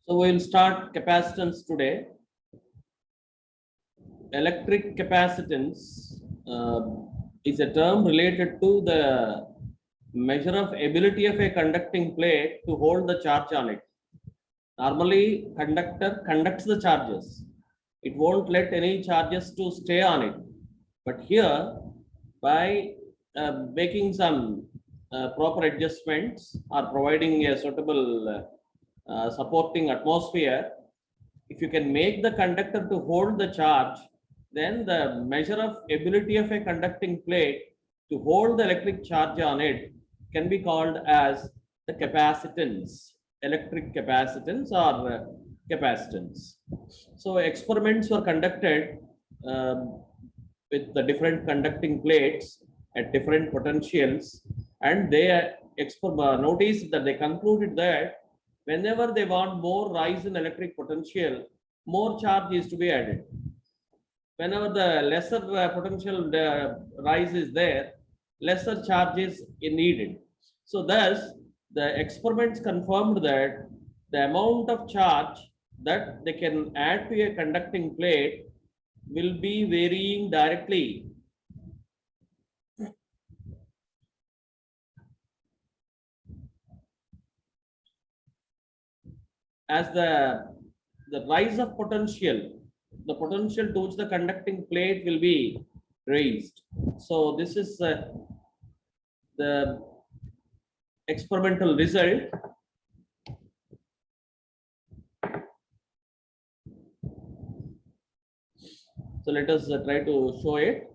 So we will start capacitance today. Electric capacitance is a term related to the measure of ability of a conducting plate to hold the charge on it. Normally, conductor conducts the charges. It won't let any charges to stay on it. But here, by making some proper adjustments or providing a suitable supporting atmosphere, if you can make the conductor to hold the charge, then the measure of ability of a conducting plate to hold the electric charge on it can be called as the capacitance, electric capacitance or capacitance. So experiments were conducted with the different conducting plates at different potentials, and they noticed that they concluded that whenever they want more rise in electric potential, more charge is to be added. Whenever the lesser potential rise is there, lesser charge is needed. So thus, the experiments confirmed that the amount of charge that they can add to a conducting plate will be varying directly as the rise of potential, the potential to which the conducting plate will be raised. So this is the experimental result. So let us try to show it.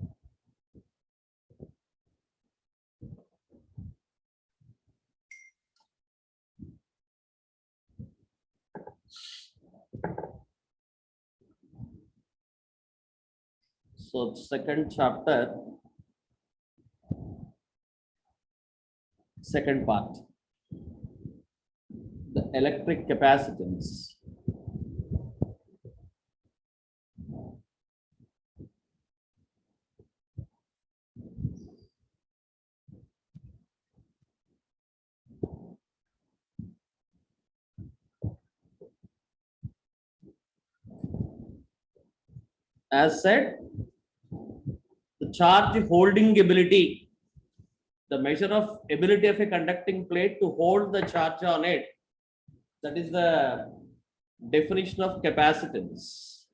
So second chapter, second part, the electric capacitance. As said, the charge holding ability, the measure of ability of a conducting plate to hold the charge on it, that is the definition of capacitance.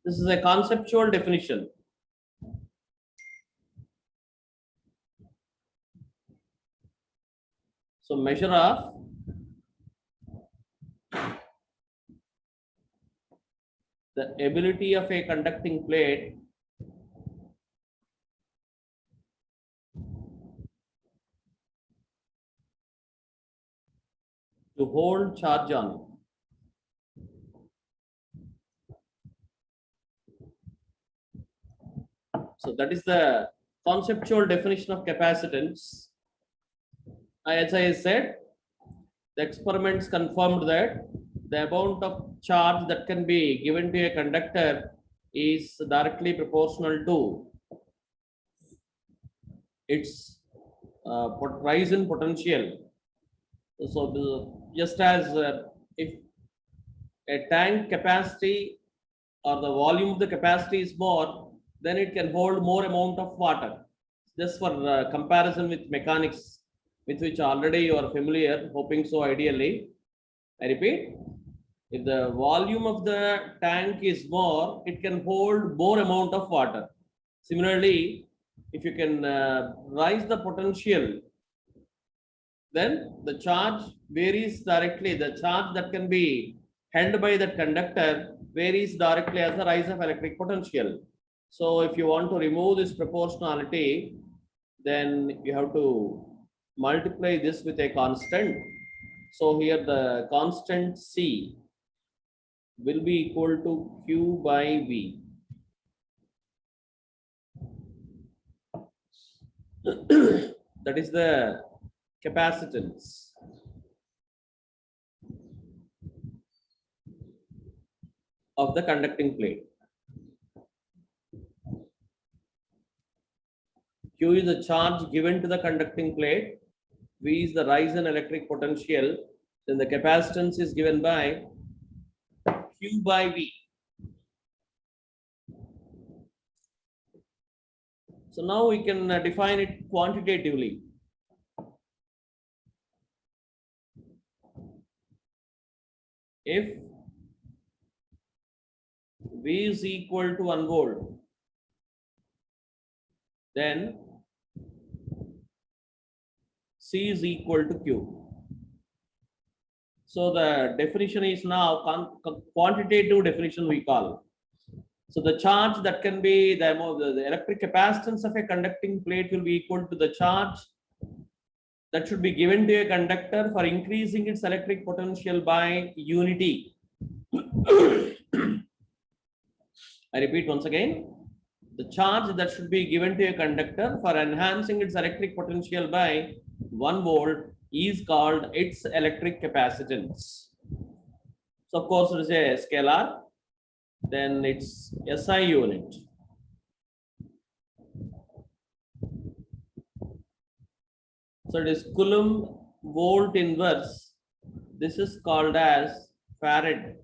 This is a conceptual definition. So measure of the ability of a conducting plate to hold charge on it. So that is the conceptual definition of capacitance. As I said, the experiments confirmed that the amount of charge that can be given to a conductor is directly proportional to its rise in potential. So just as if a tank capacity or the volume of the capacity is more, then it can hold more amount of water. Just for comparison with mechanics, with which already you are familiar, hoping so ideally. I repeat, if the volume of the tank is more, it can hold more amount of water. Similarly, if you can rise the potential, then the charge varies directly. The charge that can be held by the conductor varies directly as the rise of electric potential. So if you want to remove this proportionality, then you have to multiply this with a constant. So here the constant C will be equal to Q by V. That is the capacitance. Of the conducting plate. Q is the charge given to the conducting plate. V is the rise in electric potential. Then the capacitance is given by Q by V. So now we can define it quantitatively. If V is equal to 1 volt, then C is equal to Q. So the definition is now quantitative definition we call. So the charge that can be the electric capacitance of a conducting plate will be equal to the charge that should be given to a conductor for increasing its electric potential by unity. I repeat once again, the charge that should be given to a conductor for enhancing its electric potential by 1 volt is called its electric capacitance. So of course it is a scalar, then it's SI unit. So it is Coulomb volt inverse. This is called as Farad.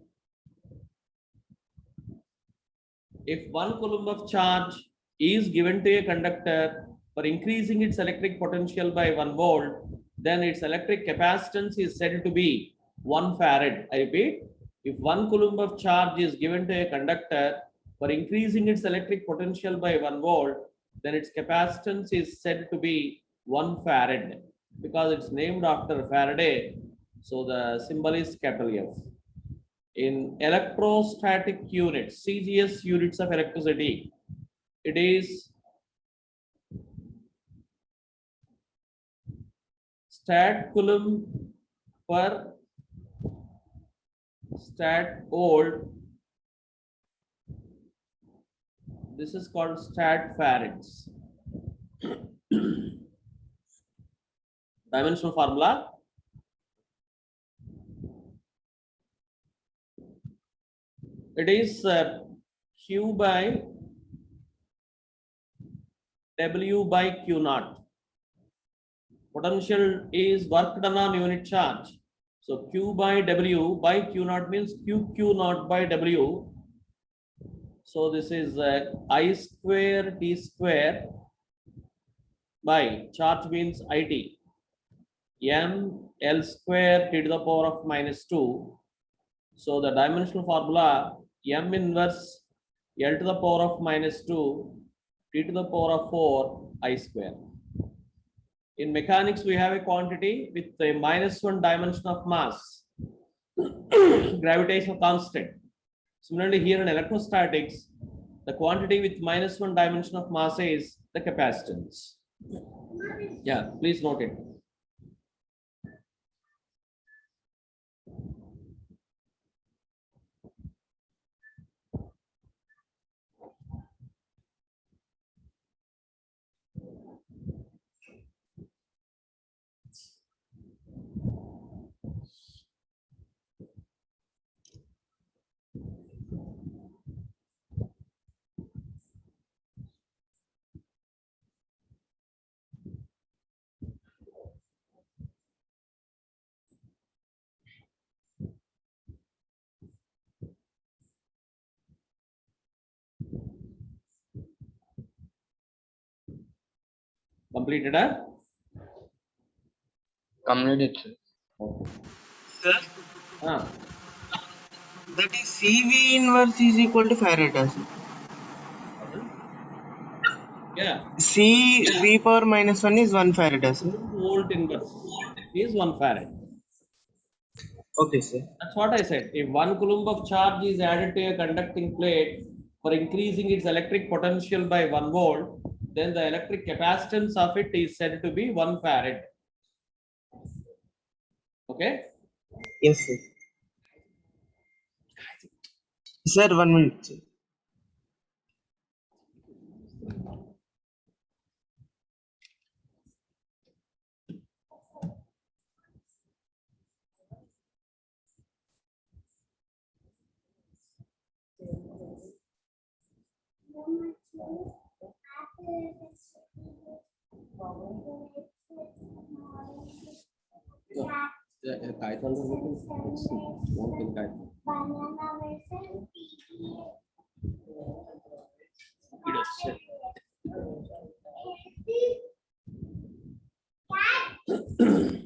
If 1 coulomb of charge is given to a conductor for increasing its electric potential by 1 volt, then its electric capacitance is said to be 1 farad. I repeat, if 1 coulomb of charge is given to a conductor for increasing its electric potential by 1 volt, then its capacitance is said to be 1 farad because it's named after Faraday. So the symbol is capital F. In electrostatic units, CGS units of electricity, it is stat coulomb per stat volt. This is called stat farads. Dimensional formula. It is Q by W by Q naught. Potential is work done on unit charge. So Q by W by Q naught means Q naught by W. So this is I square T square by charge means IT. M L square T to the power of minus 2. So the dimensional formula M inverse L to the power of minus 2 T to the power of 4 I square. In mechanics, we have a quantity with a -1 dimension of mass, gravitational constant. Similarly, here in electrostatics, the quantity with -1 dimension of mass is the capacitance. Yeah, please note it. Completed, huh? Completed, sir. Okay. Sir, Ah, that is CV inverse is equal to Faraday. Sir. yeah, CV power minus 1 is 1 Faraday. Sir. volt inverse is 1 farad. Okay, sir. That's what I said. If 1 coulomb of charge is added to a conducting plate for increasing its electric potential by 1 volt, then the electric capacitance of it is said to be 1 farad. Okay? Yes, sir. Sir, 1 minute. Sir. కాగితాలు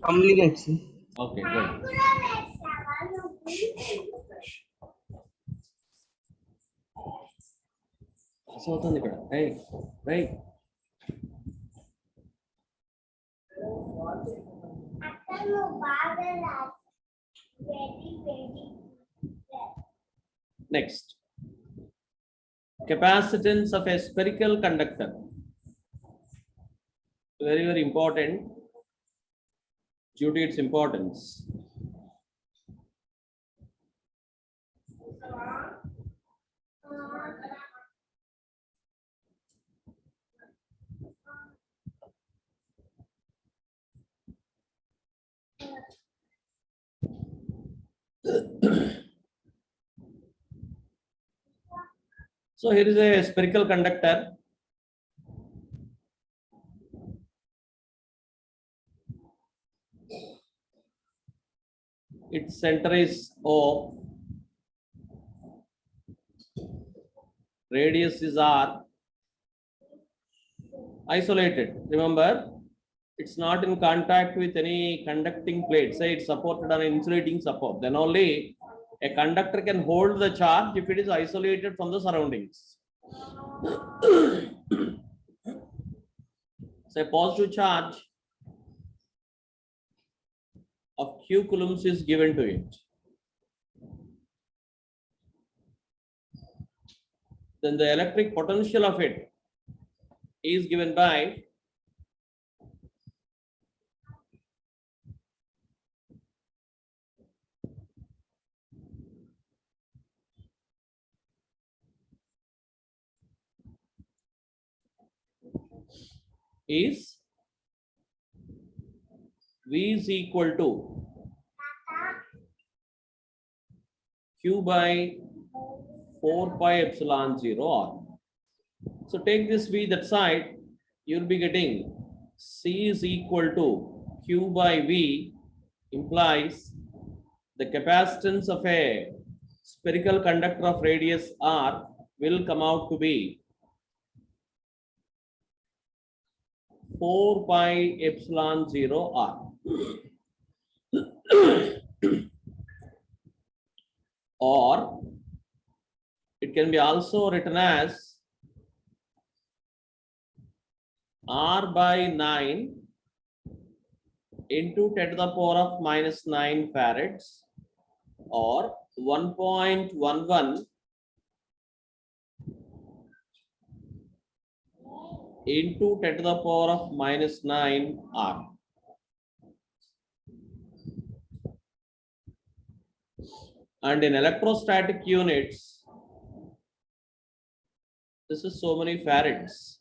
Complete, sir. Okay good. అవుతుంది ఇక్కడ. Right next, capacitance of a spherical conductor, very very important due to its importance. So here is a spherical conductor. Its center is O, radius is R, isolated. Remember, it's not in contact with any conducting plate. Say it's supported on an insulating support. Then only a conductor can hold the charge if it is isolated from the surroundings. Say positive charge of Q coulombs is given to it. Then the electric potential of it is given by is V is equal to Q by 4 pi epsilon 0 R. So take this V that side, you'll be getting C is equal to Q by V implies the capacitance of a spherical conductor of radius R will come out to be 4 pi epsilon 0 R. Or it can be also written as R by 9 into 10 to the power of minus 9 farads, or 1.11 into 10 to the power of minus 9 R. And in electrostatic units, this is so many farads.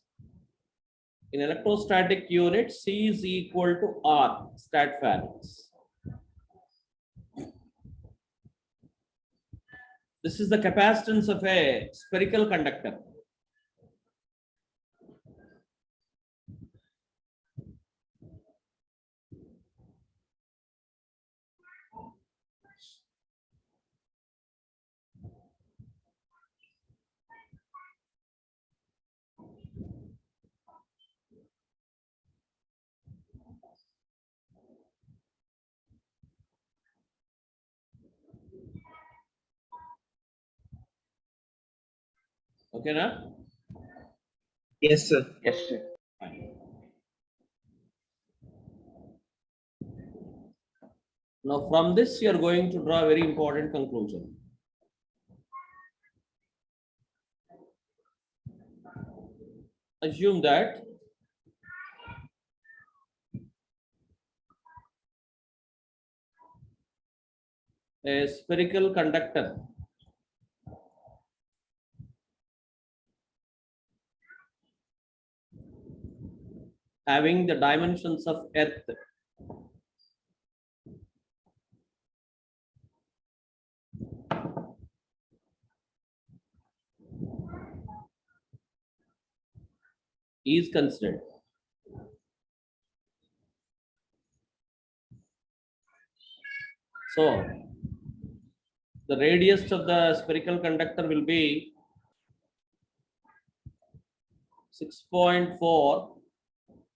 In electrostatic units, C is equal to R, stat farads. This is the capacitance of a spherical conductor. Okay, na? Yes, sir. Yes, sir. Now from this you are going to draw a very important conclusion. Assume that a spherical conductor having the dimensions of Earth is considered. So the radius of the spherical conductor will be 6.4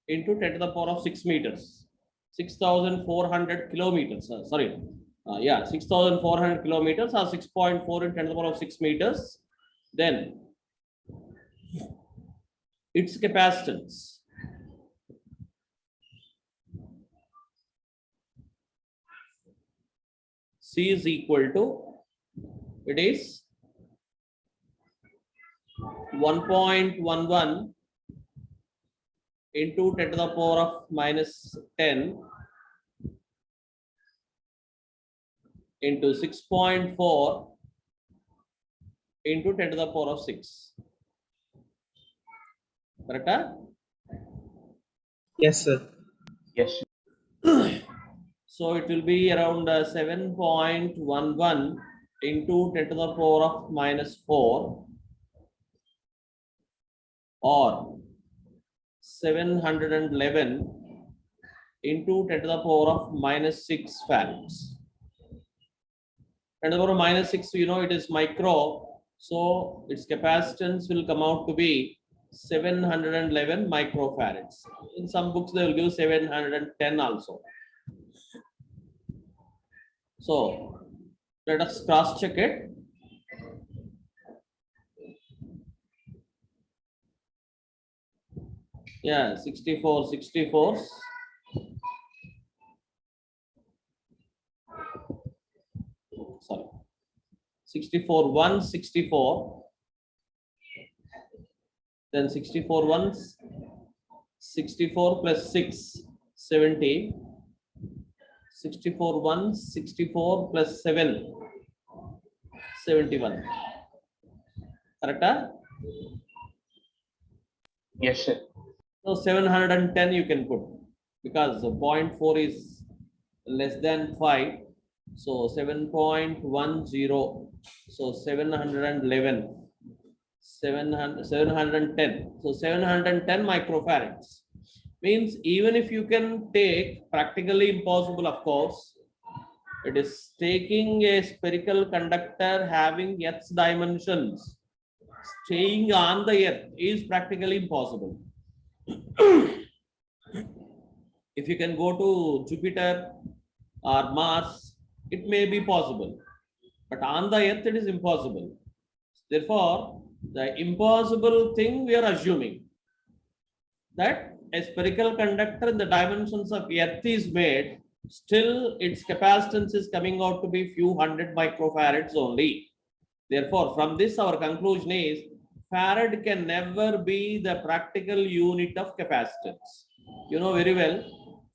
into 10 to the power of 6 meters, 6,400 kilometers. Sorry, 6,400 kilometers or 6.4 into 10 to the power of 6 meters. Then its capacitance C is equal to, it is 1.11 into 10 to the power of minus 10 into 6.4 into 10 to the power of 6. Correct? Yes, sir. Yes. So it will be around 7.11 into 10 to the power of minus 4 or 711 into 10 to the power of minus 6 farads. 10 to the power of minus 6, you know, it is micro. So its capacitance will come out to be 711 microfarads. In some books, they will give 710 also. So let us cross check it. Yeah, 64. Sorry, 64, 164. Then 64 ones, 64 plus 6, 70. 64 ones, 64 plus 7, 71. Correct? Yes, sir. So 710 you can put because the 0.4 is less than 5. So 7.10. So 711. 710. So 710 microfarads. Means even if you can take, practically impossible of course, it is taking a spherical conductor having Earth's dimensions, staying on the Earth is practically impossible. If you can go to Jupiter or Mars, it may be possible, but on the Earth it is impossible. Therefore, the impossible thing we are assuming that a spherical conductor in the dimensions of Earth is made, still its capacitance is coming out to be few hundred microfarads only. Therefore, from this our conclusion is farad can never be the practical unit of capacitance. You know very well,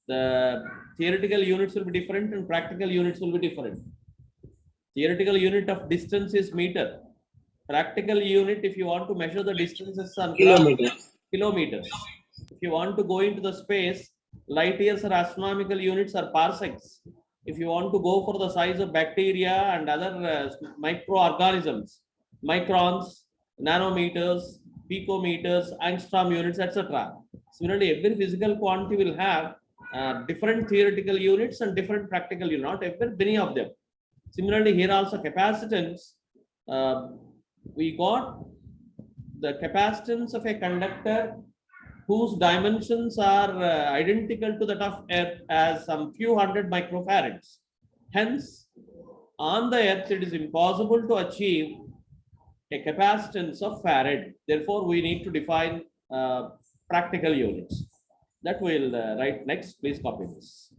the theoretical units will be different and practical units will be different. Theoretical unit of distance is meter. Practical unit, if you want to measure the distances on Kilometers. kilometers. If you want to go into the space, light years or astronomical units are parsecs. If you want to go for the size of bacteria and other microorganisms, microns, nanometers, picometers, angstrom units, etc. Similarly, every physical quantity will have different theoretical units and different practical units, not every, many of them. Similarly, here also capacitance, we got the capacitance of a conductor whose dimensions are identical to that of Earth as some few hundred microfarads. Hence, on the Earth, it is impossible to achieve a capacitance of farad. Therefore, we need to define practical units. That we'll write next. Please copy this.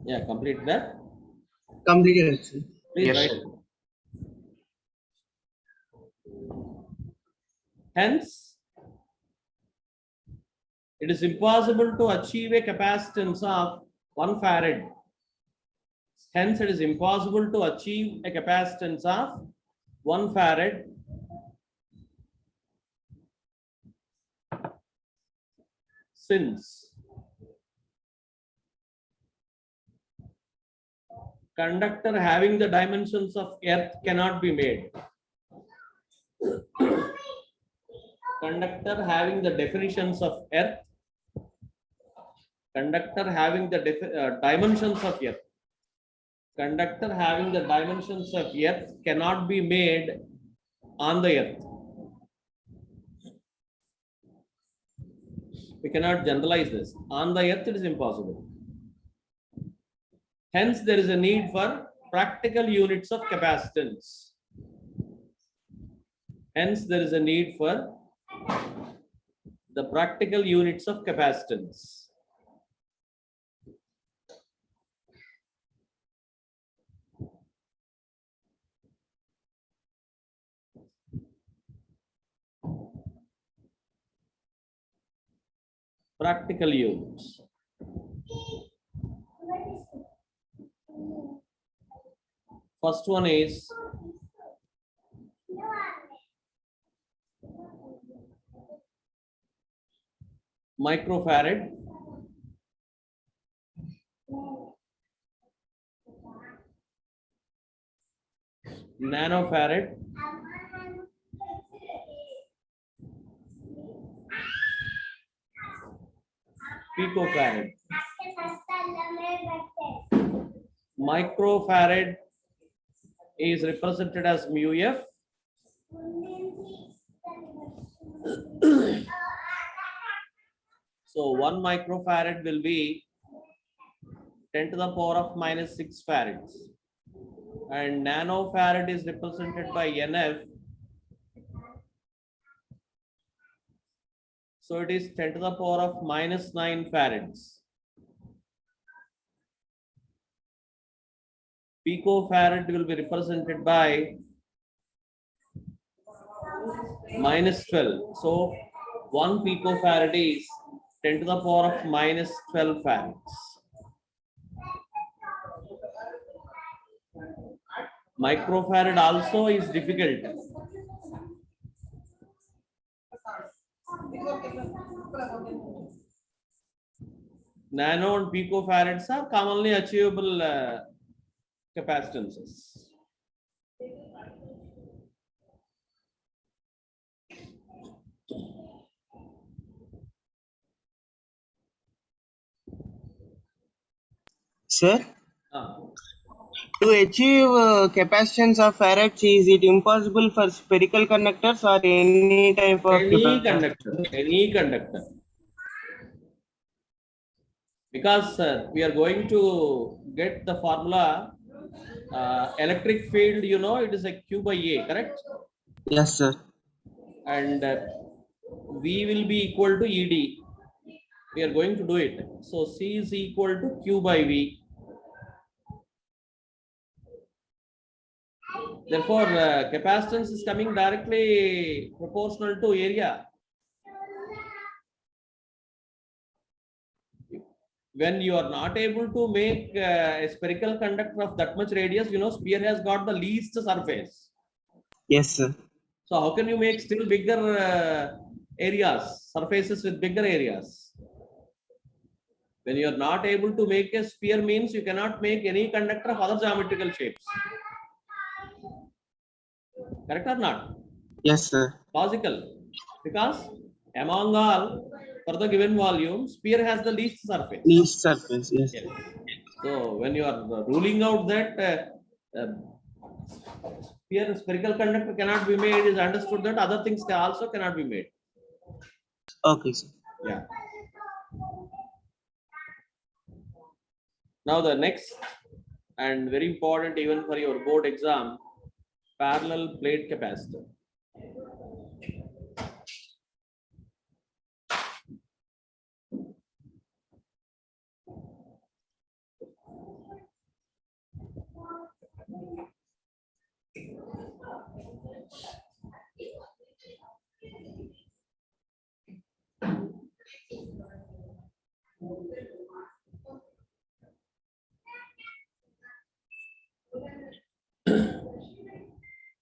Yeah, complete that. Completed, sir. Please Yes, write. sir. Hence, it is impossible to achieve a capacitance of 1 farad. Hence, it is impossible to achieve a capacitance of 1 farad since conductor having the dimensions of earth cannot be made. Conductor having the definitions of earth, conductor having the dimensions of earth, conductor having the dimensions of earth cannot be made on the earth. We cannot generalize this. On the earth, it is impossible. Hence, there is a need for practical units of capacitance. Hence, there is a need for the practical units of capacitance. Practical units. First one is microfarad, nanofarad, picofarad. Microfarad is represented as mu f. So 1 microfarad will be 10 to the power of minus 6 farads. And nanofarad is represented by NF. So it is 10 to the power of minus 9 farads. Picofarad will be represented by minus 12. So 1 picofarad is 10 to the power of minus 12 farads. Microfarad also is difficult. Nano and picofarads are commonly achievable capacitances. Sir, Ah. to achieve capacitance of farads, is it impossible for spherical conductors or any type of Any conductor. Because we are going to get the formula electric field, you know, it is a Q by A, correct? Yes, sir. And V will be equal to ED. We are going to do it. So C is equal to Q by V. Therefore, capacitance is coming directly proportional to area. When you are not able to make a spherical conductor of that much radius, you know, sphere has got the least surface. Yes, sir. So how can you make still bigger areas, surfaces with bigger areas? When you are not able to make a sphere means you cannot make any conductor of other geometrical shapes. Correct or not? Yes, sir. Logical. Because among all, for the given volume, sphere has the least surface. Least surface, yes. Yes. So when you are ruling out that spherical conductor cannot be made, is understood that other things also cannot be made. Okay, sir. Yeah. Now the next and very important even for your board exam, parallel plate capacitor.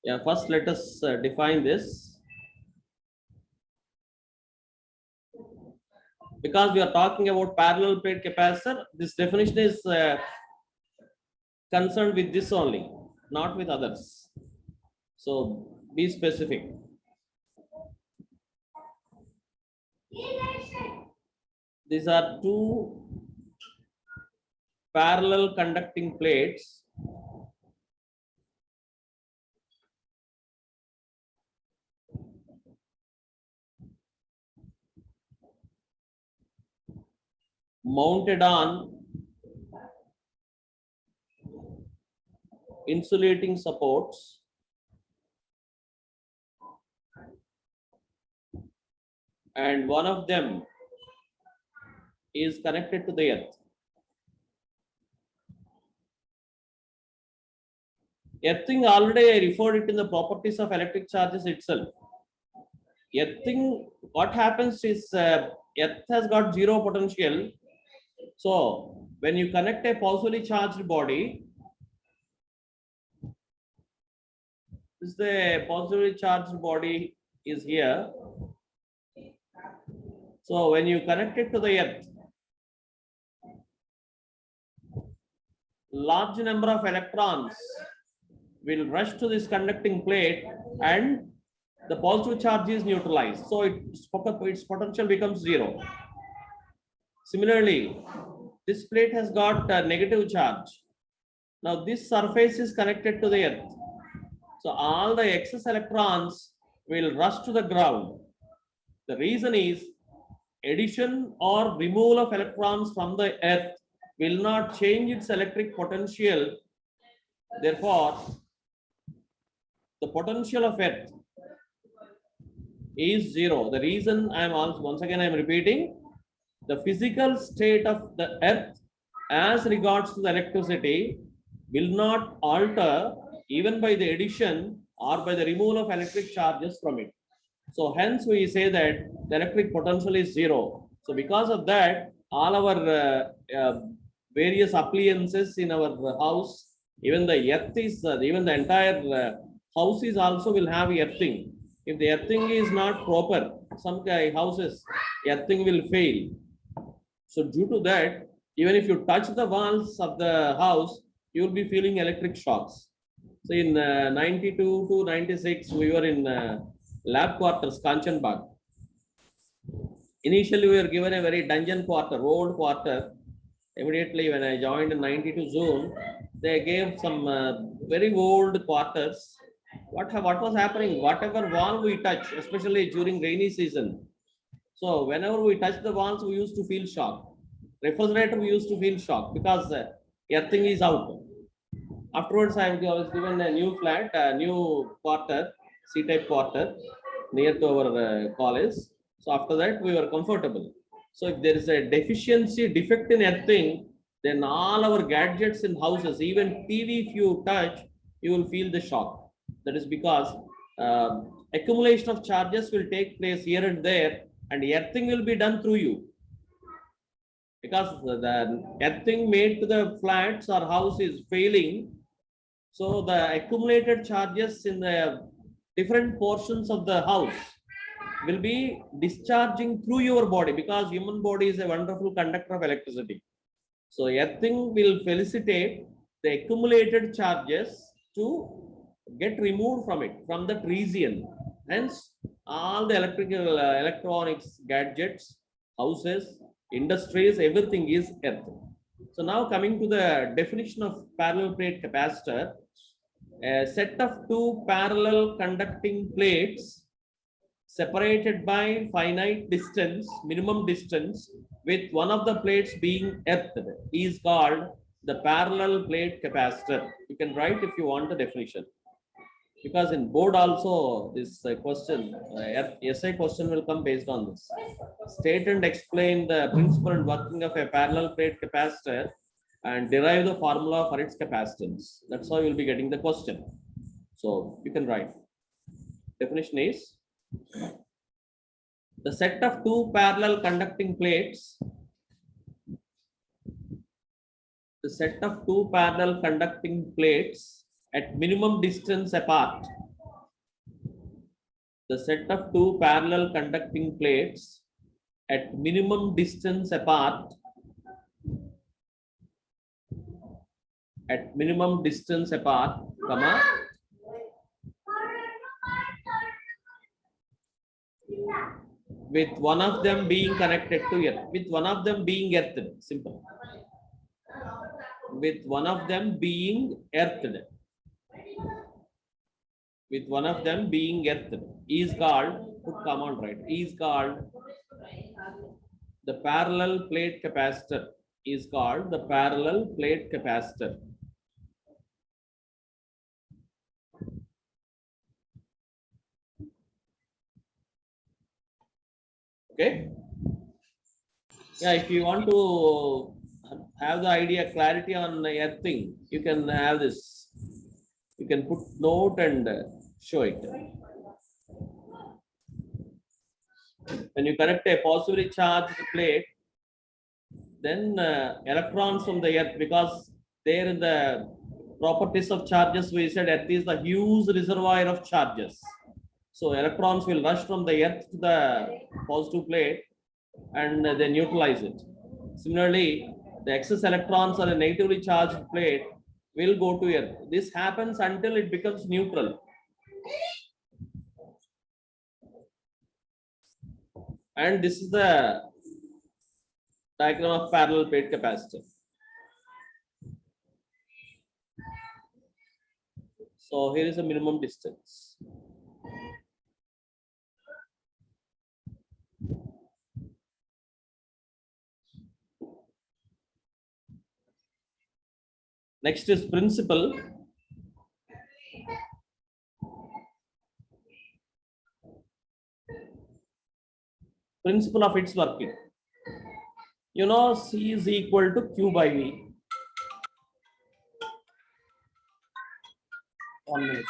Yeah, first let us define this. Because we are talking about parallel plate capacitor, this definition is concerned with this only, not with others. So be specific. These are two parallel conducting plates mounted on insulating supports and one of them is connected to the earth. Earthing, already I referred it in the properties of electric charges itself. Earthing, what happens is earth has got zero potential. So when you connect a positively charged body, this is the positively charged body is here. So when you connect it to the earth, large number of electrons will rush to this conducting plate and the positive charge is neutralized. So its potential becomes zero. Similarly, this plate has got a negative charge. Now this surface is connected to the earth. So all the excess electrons will rush to the ground. The reason is addition or removal of electrons from the earth will not change its electric potential. Therefore, the potential of earth is zero. The reason I am also, once again I am repeating, the physical state of the earth as regards to the electricity will not alter even by the addition or by the removal of electric charges from it. So hence we say that the electric potential is zero. So because of that, all our various appliances in our house, even the earth is, even the entire house is also will have earthing. If the earthing is not proper, some houses, earthing will fail. So due to that, even if you touch the walls of the house, you will be feeling electric shocks. So in 92 to 96, we were in lab quarters, Kanchanbag. Initially, we were given a very dungeon quarter, old quarter. Immediately, when I joined in 92 June, they gave some very old quarters. What was happening? Whatever wall we touch, especially during rainy season. So whenever we touch the walls, we used to feel shock. Refrigerator, we used to feel shock because earthing is out. Afterwards, I was given a new flat, a new quarter, C-type quarter, near to our college. So after that, we were comfortable. So if there is a deficiency, defect in earthing, then all our gadgets in houses, even TV, if you touch, you will feel the shock. That is because accumulation of charges will take place here and there, and earthing will be done through you. Because the earthing made to the flats or house is failing, so the accumulated charges in the different portions of the house will be discharging through your body, because human body is a wonderful conductor of electricity. So earthing will facilitate the accumulated charges to get removed from it, from that region. Hence, all the electrical electronics, gadgets, houses, industries, everything is earth. So now coming to the definition of parallel plate capacitor, a set of two parallel conducting plates separated by finite distance, minimum distance, with one of the plates being earthed is called the parallel plate capacitor. You can write if you want the definition. Because in board also this question, essay question will come based on this. State and explain the principle and working of a parallel plate capacitor and derive the formula for its capacitance. That's how you'll be getting the question. So you can write. Definition is the set of two parallel conducting plates. The set of two parallel conducting plates at minimum distance apart the set of two parallel conducting plates at minimum distance apart, comma, with one of them being connected to earth, with one of them being earthed, simple. With one of them being earthed, with one of them being earthed is called, put comma on right, is called the parallel plate capacitor, is called the parallel plate capacitor. Okay. Yeah, if you want to have the idea clarity on earthing, you can have this. You can put note and show it. When you connect a positively charged plate, then electrons from the earth, because there in the properties of charges, we said earth is the huge reservoir of charges. So electrons will rush from the earth to the positive plate and they neutralize it. Similarly, the excess electrons on a negatively charged plate will go to earth. This happens until it becomes neutral. And this is the diagram of parallel plate capacitor. So here is a minimum distance. Next is principle. Principle of its working. You know, C is equal to Q by V. 1 minute.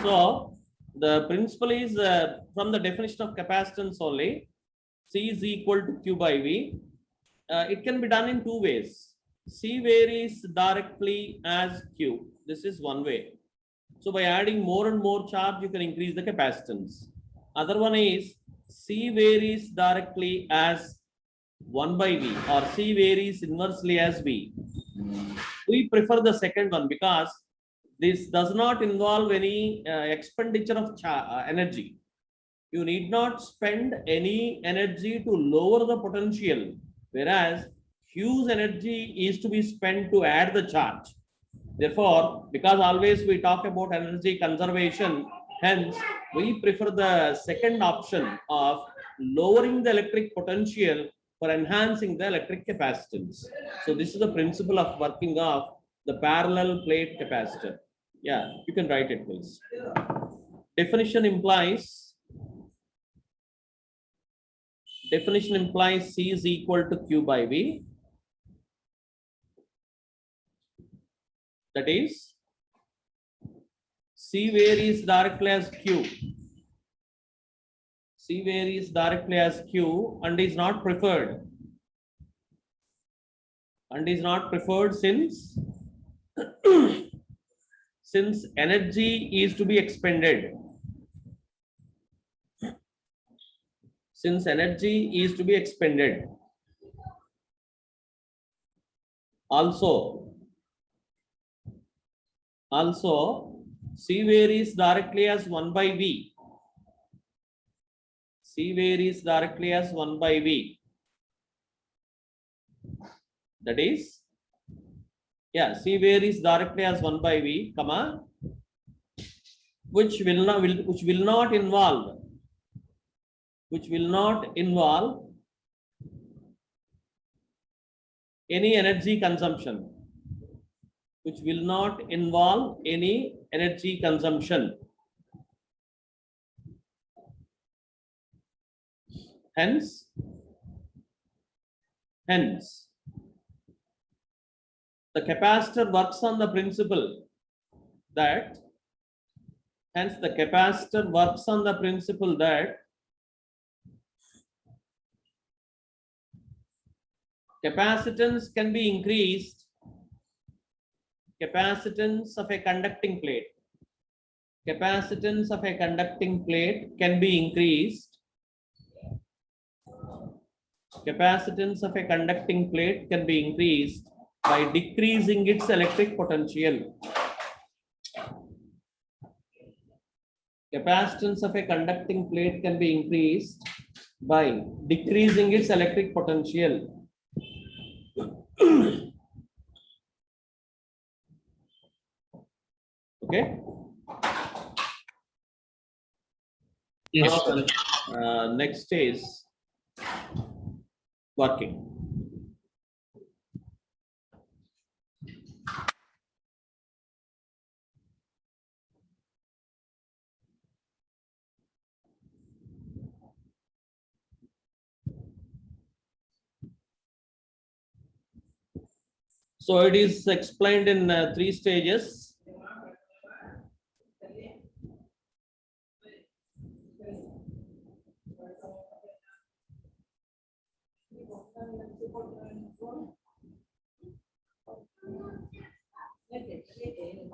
So the principle is from the definition of capacitance only, C is equal to Q by V. It can be done in two ways. C varies directly as Q. This is one way. So by adding more and more charge, you can increase the capacitance. Other one is C varies directly as 1 by V, or C varies inversely as V. We prefer the second one because This does not involve any expenditure of energy. You need not spend any energy to lower the potential, whereas huge energy is to be spent to add the charge. Therefore, because always we talk about energy conservation, hence we prefer the second option of lowering the electric potential for enhancing the electric capacitance. So this is the principle of working of the parallel plate capacitor. Yeah, you can write it, please. Definition implies C is equal to Q by V. That is, C varies directly as Q. C varies directly as Q and is not preferred. And is not preferred since since energy is to be expended. Since energy is to be expended. Also, C varies directly as 1 by V. C varies directly as 1 by V. That is, yeah, C varies directly as 1 by V, comma, which will not involve any energy consumption. Which will not involve any energy consumption. Hence, the capacitor works on the principle that capacitance can be increased. Capacitance of a conducting plate. Capacitance of a conducting plate can be increased. Capacitance of a conducting plate can be increased by decreasing its electric potential. Capacitance of a conducting plate can be increased by decreasing its electric potential. Okay. Yes, now, next is working. So it is explained in 3 stages.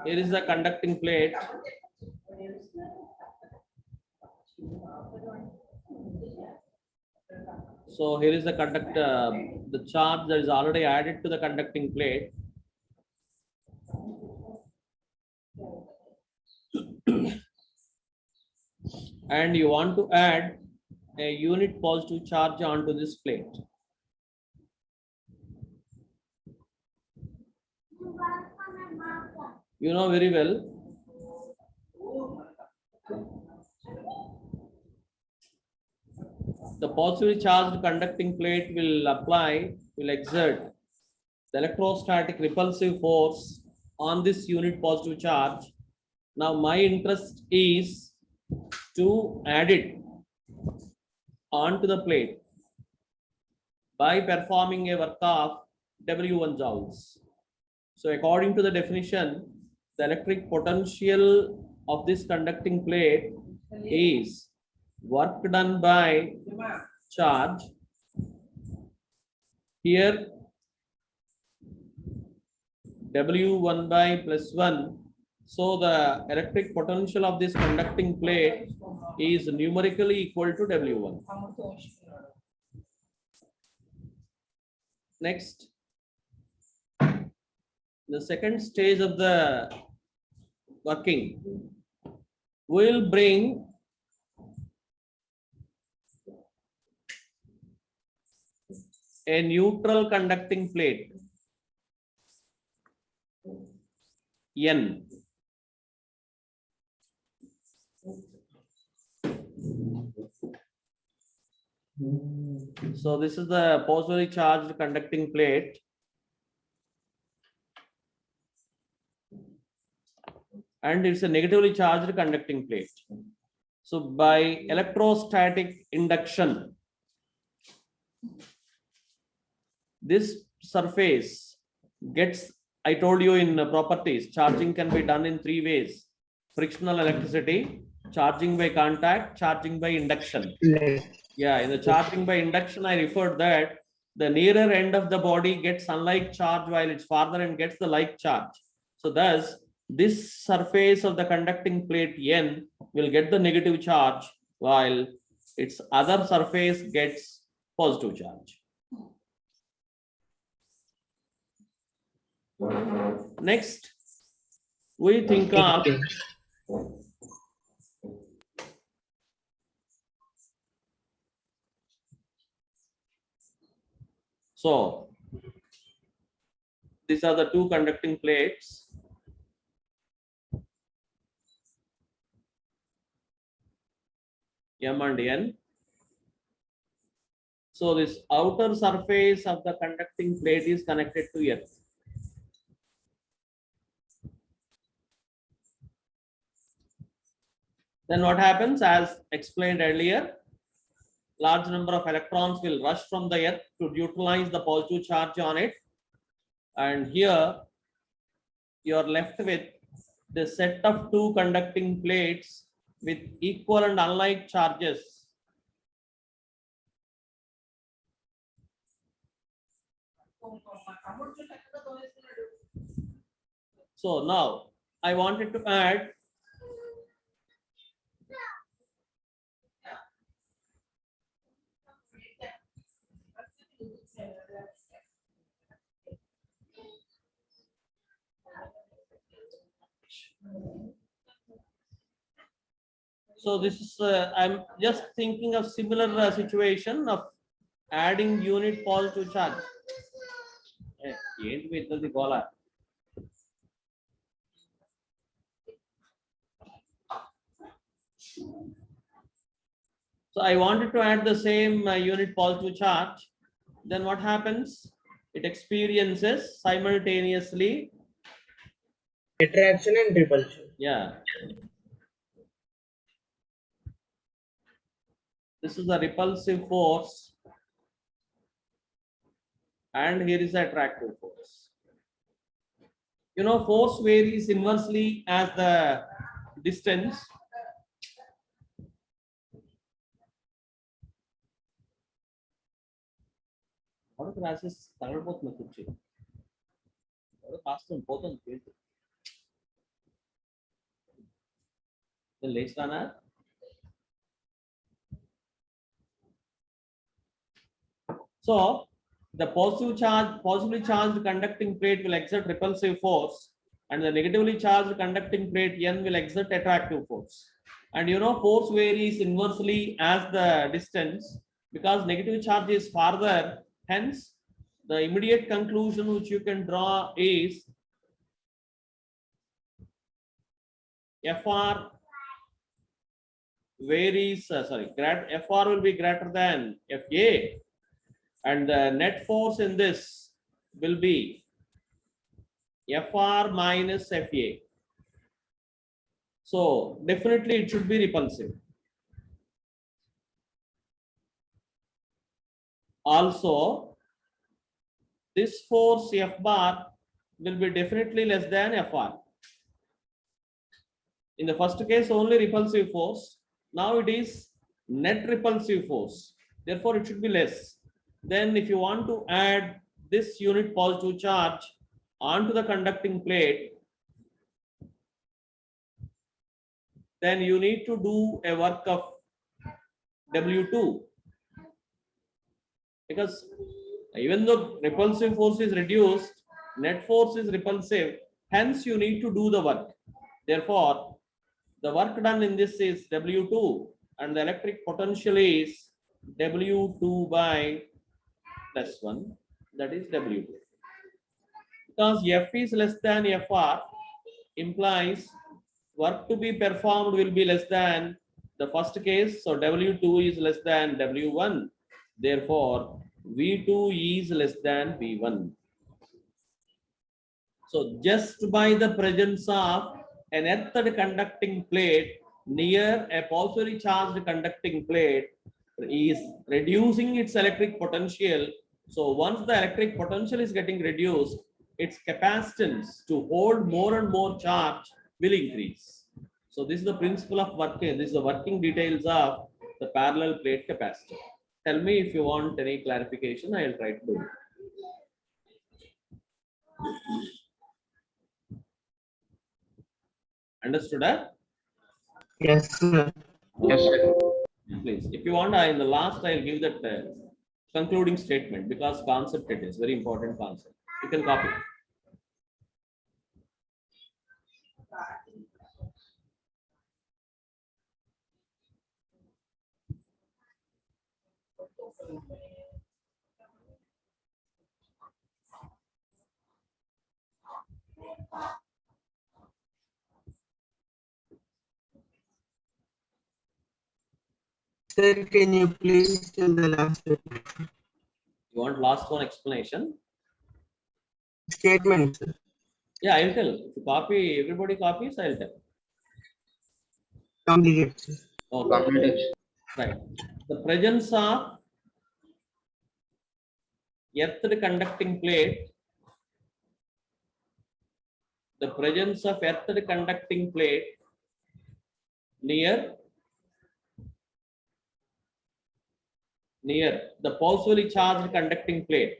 Here is the conducting plate. So here is the the charge that is already added to the conducting plate. And you want to add a unit positive charge onto this plate. You know very well. The positively charged conducting plate will exert the electrostatic repulsive force on this unit positive charge. Now my interest is to add it onto the plate by performing a work of W1 joules. So according to the definition, the electric potential of this conducting plate is work done by charge. Here W1 by plus 1. So the electric potential of this conducting plate is numerically equal to W1. Next, the second stage of the working, we'll bring a neutral conducting plate N. So this is the positively charged conducting plate. And it's a negatively charged conducting plate. So by electrostatic induction, this surface gets, I told you in properties, charging can be done in three ways: frictional electricity, charging by contact, charging by induction. Yeah, in the charging by induction, I referred that the nearer end of the body gets unlike charge while it's farther and gets the like charge. So thus, this surface of the conducting plate N will get the negative charge while its other surface gets positive charge. Next, we think of so these are the two conducting plates. M and N. So this outer surface of the conducting plate is connected to Earth. Then what happens, as explained earlier, large number of electrons will rush from the Earth to neutralize the positive charge on it. And here you are left with the set of two conducting plates with equal and unlike charges. So now I wanted to add so this is I'm just thinking of similar situation of adding unit positive charge. So I wanted to add the same unit positive charge. Then what happens? It experiences simultaneously attraction and repulsion. Yeah. This is the repulsive force. And here is the attractive force. You know, force varies inversely as the distance. What classes? So the positively charged conducting plate will exert repulsive force, and the negatively charged conducting plate N will exert attractive force. And you know, force varies inversely as the distance because negative charge is farther. Hence, the immediate conclusion which you can draw is Fr varies, Fr will be greater than Fa, and the net force in this will be Fr minus Fa. So definitely it should be repulsive. Also, this force F bar will be definitely less than Fr. In the first case, only repulsive force. Now it is net repulsive force. Therefore, it should be less. Then if you want to add this unit positive charge onto the conducting plate, then you need to do a work of W2. Because even though repulsive force is reduced, net force is repulsive. Hence, you need to do the work. Therefore, the work done in this is W2 and the electric potential is W2 by plus 1, that is W2. Because F is less than Fr implies work to be performed will be less than the first case. So W2 is less than W1. Therefore, V2 is less than V1. So just by the presence of an earthed conducting plate near a positively charged conducting plate is reducing its electric potential. So once the electric potential is getting reduced, its capacitance to hold more and more charge will increase. So this is the principle of working. This is the working details of the parallel plate capacitor. Tell me if you want any clarification. I will try to do it. Understood? Yes, sir. Yes, sir. Please, if you want, in the last I'll give that concluding statement because concept it is very important concept. You can copy. Sir, can you please tell the last statement? You want last one explanation? Statement, sir. Yeah, I'll tell. If you copy, everybody copies, I'll tell. Complete, sir. Okay. Complete. Right. The presence of earthed conducting plate, the presence of earthed conducting plate near the positively charged conducting plate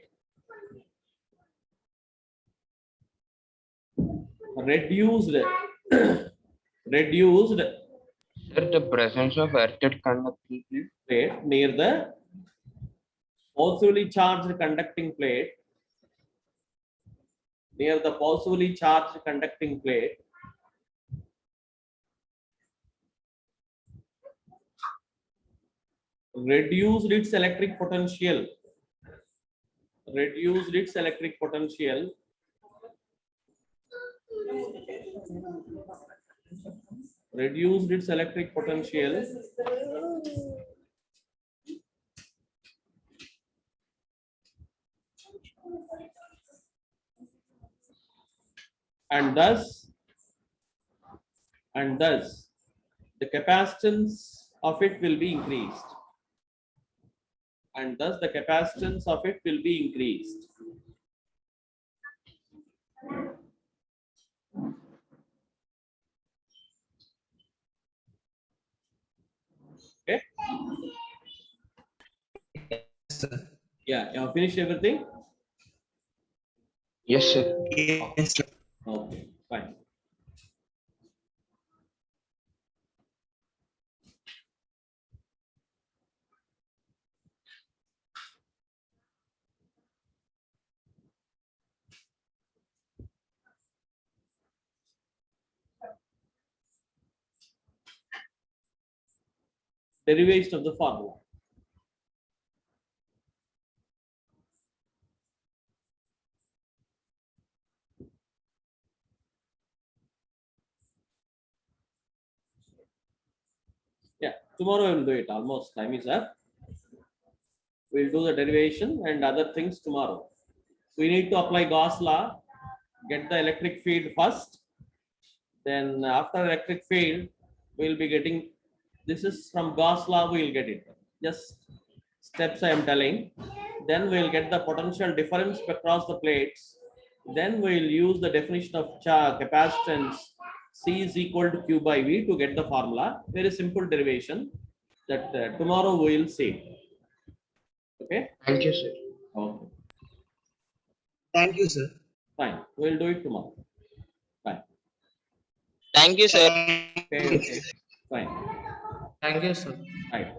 reduced Sir, the presence of earthed conducting plate near the positively charged conducting plate reduced its electric potential and thus the capacitance of it will be increased. Okay. Sir. Yeah, you have finished everything? Yes, sir. Yes, sir. Okay, fine. Derivation of the formula. Yeah, tomorrow I will do it. Almost time is up. We'll do the derivation and other things tomorrow. We need to apply Gauss law, get the electric field first. Then after electric field, we'll be getting, this is from Gauss law, we'll get it. Just steps I am telling. Then we'll get the potential difference across the plates. Then we'll use the definition of capacitance C is equal to Q by V to get the formula. Very simple derivation that tomorrow we'll see. Okay. Thank you, sir. Okay. Thank you, sir. Fine. We'll do it tomorrow. Fine. Thank you, sir. Okay. Okay. Fine. Thank you, sir. Right.